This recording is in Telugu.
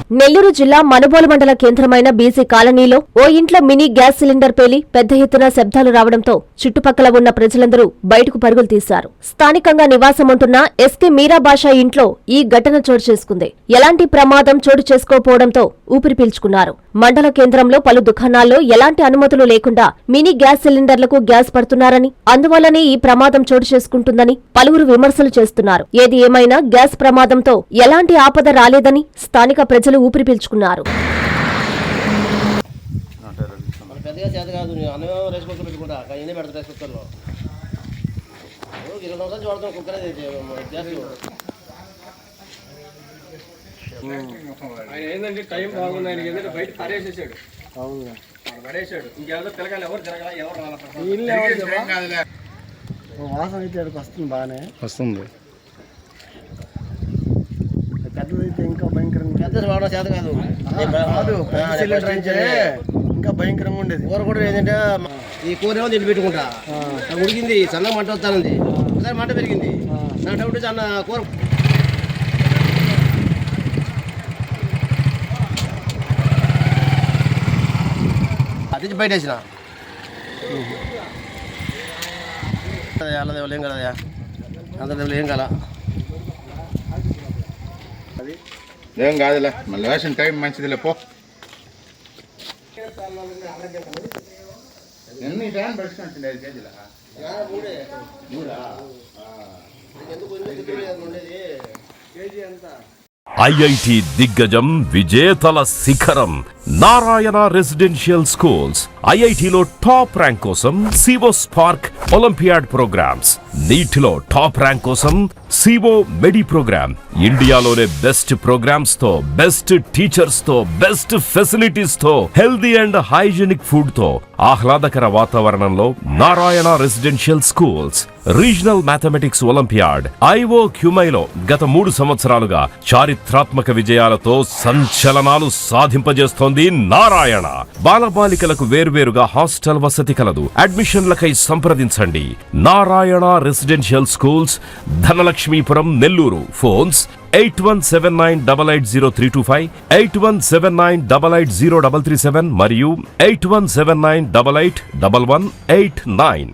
నెల్లూరు జిల్లా మనుబోలు మండల కేంద్రమైన బీసీ కాలనీలో ఓ ఇంట్లో మినీ గ్యాస్ సిలిండర్ పేలి పెద్ద ఎత్తున శబ్దాలు రావడంతో చుట్టుపక్కల ఉన్న ప్రజలందరూ బయటకు పరుగులు తీశారు. స్థానికంగా నివాసముంటున్న ఎస్కే మీరాబాషా ఇంట్లో ఈ ఘటన చోటు చేసుకుంది. ఎలాంటి ప్రమాదం చోటు చేసుకోపోవడంతో ఊపిరి పీల్చుకున్నారు. మండల కేంద్రంలో పలు దుకాణాల్లో ఎలాంటి అనుమతులు లేకుండా మినీ గ్యాస్ సిలిండర్లకు గ్యాస్ పడుతున్నారని, అందువల్లనే ఈ ప్రమాదం చోటు చేసుకుంటుందని పలువురు విమర్శలు చేస్తున్నారు. ఏది ఏమైనా గ్యాస్ ప్రమాదంతో ఎలాంటి ఆపద రాలేదని స్థానిక ప్రజలు ఊపిరి పీల్చుకున్నారు. టైం బాగుంది, ఆయన ఏంటంటే బయట పడేసేసాడు. పడేసాడు, ఇంకెవరో పిల్లగాలు ఎవరు జరగాల, ఎవరు రాల. వాసన అయితే వస్తుంది, బాగానే వస్తుంది. పెద్దదైతే ఇంకా భయంకరంగా, పెద్ద వాడడం చేత కాదు, సిలిండర్ అయితే ఇంకా భయంకరంగా ఉండేది. కూర కూడా ఏంటంటే ఈ కూర ఏమో తిండి పెట్టుకుంటా ఉడికింది, సన్నగా మంట వస్తానంది, ఒకసారి మంట పెరిగింది. నా డౌట్ సన్న కూర అది బయట వేసిన అలా ఏం కదయా, అంత ఏం కదా, ఏం కాదులే, మళ్ళీ వేసిన టైం మంచిదిలే. పో ఎన్ని టైం పడుచుకుంటుంది 5 కేజీల కేజీ ఎంత. ఐఐటి దిగ్గజం విజేతల శిఖరం నారాయణ రెసిడెన్షియల్ స్కూల్స్. ఐఐటిలో టాప్ ర్యాంక్ కోసం సివో స్పార్క్ ఒలింపియాడ్ ప్రోగ్రామ్స్, నీట్లో టాప్ ర్యాంక్ కోసం సివో మెడి ప్రోగ్రామ్. ఇండియాలోనే బెస్ట్ ప్రోగ్రామ్స్ తో, బెస్ట్ టీచర్స్ తో, బెస్ట్ ఫెసిలిటీస్ తో, హెల్దీ అండ్ హైజీనిక్ ఫుడ్ తో, ఆహ్లాదకర వాతావరణంలో Narayana residential schools. Regional mathematics olympiad IO క్యూమైలో గత 3 సంవత్సరాలుగా చారిత్రాత్మక విజయాలతో సంచలనాలు సాధింపజేస్తోంది నారాయణ. బాలబాలికలకు వేర్వేరుగా హాస్టల్ వసతి కలదు. అడ్మిషన్లకై సంప్రదించండి. Narayana residential schools, Dhanalakshmipuram, Nellore. Phones 8179880325, 8179880337 మరియు 8179881189.